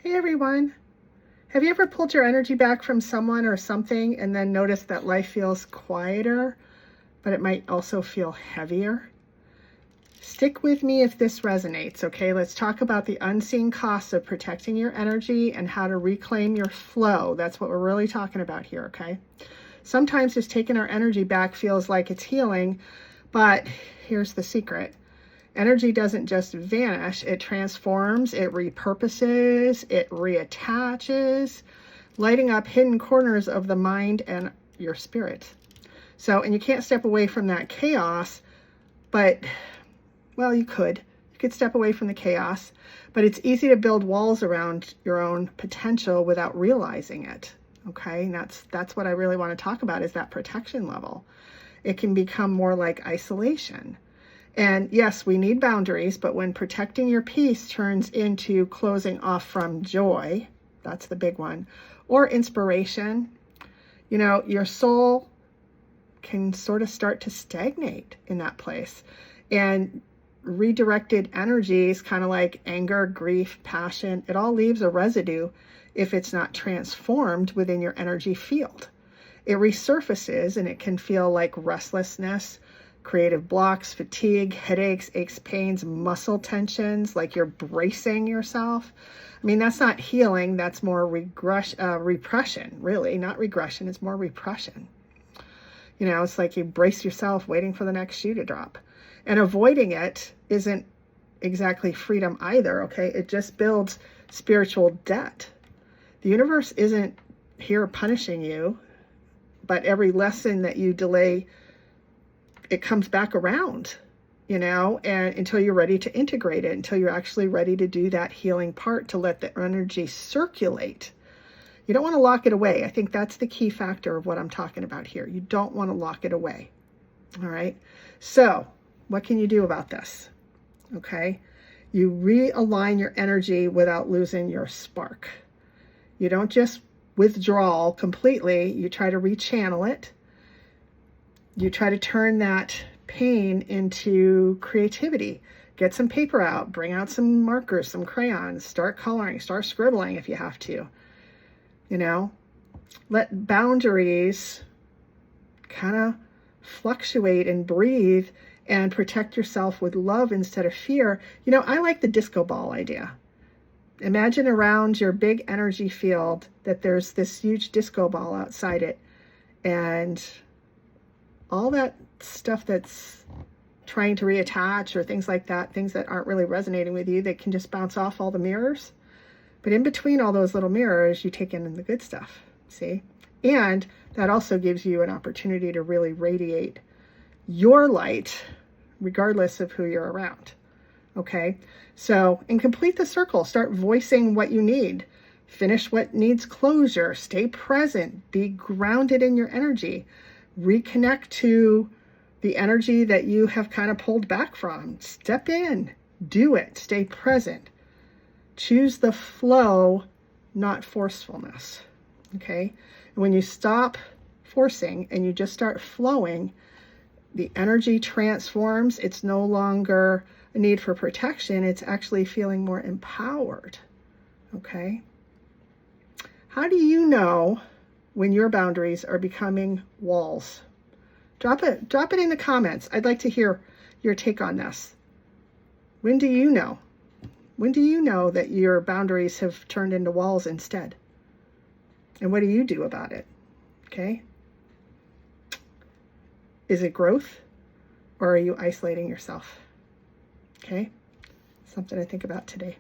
Hey everyone. Have you ever pulled your energy back from someone or something and then noticed that life feels quieter, but it might also feel heavier? Stick with me if this resonates, okay? Let's talk about the unseen costs of protecting your energy and how to reclaim your flow. That's what we're really talking about here, okay? Sometimes just taking our energy back feels like it's healing, but here's the secret. Energy doesn't just vanish, it transforms, it repurposes, it reattaches, lighting up hidden corners of the mind and your spirit. So, and you can't step away from that chaos, but, well, you could. You could step away from the chaos, but it's easy to build walls around your own potential without realizing it. Okay, and that's what I really want to talk about, is that protection level. It can become more like isolation. And yes, we need boundaries, but when protecting your peace turns into closing off from joy, that's the big one, or inspiration, your soul can sort of start to stagnate in that place. And redirected energies, kind of like anger, grief, passion, it all leaves a residue if it's not transformed within your energy field. It resurfaces and it can feel like restlessness, creative blocks, fatigue, headaches, aches, pains, muscle tensions, like you're bracing yourself. I mean, that's not healing. That's more repression, really. Not regression. It's more repression. It's like you brace yourself waiting for the next shoe to drop. And avoiding it isn't exactly freedom either, okay? It just builds spiritual debt. The universe isn't here punishing you, but every lesson that you delay, it comes back around, and until you're ready to integrate it, until you're actually ready to do that healing part, to let the energy circulate. You don't want to lock it away. I think that's the key factor of what I'm talking about here. You don't want to lock it away. All right. So what can you do about this? Okay. You realign your energy without losing your spark. You don't just withdraw completely. You try to rechannel it. You try to turn that pain into creativity. Get some paper out, bring out some markers, some crayons, start coloring, start scribbling if you have to. Let boundaries kind of fluctuate and breathe and protect yourself with love instead of fear. I like the disco ball idea. Imagine around your big energy field that there's this huge disco ball outside it, and all that stuff that's trying to reattach or things like that, things that aren't really resonating with you, they can just bounce off all the mirrors. But in between all those little mirrors, you take in the good stuff, see? And that also gives you an opportunity to really radiate your light, regardless of who you're around, okay? So, and complete the circle. Start voicing what you need. Finish what needs closure. Stay present. Be grounded in your energy. Reconnect to the energy that you have kind of pulled back from. Step in. Do it. Stay present. Choose the flow, not forcefulness. Okay? And when you stop forcing and you just start flowing, the energy transforms. It's no longer a need for protection. It's actually feeling more empowered. Okay? How do you know when your boundaries are becoming walls? Drop it in the comments. I'd like to hear your take on this. When do you know? When do you know that your boundaries have turned into walls instead? And what do you do about it? Okay? Is it growth, or are you isolating yourself? Okay? Something to think about today.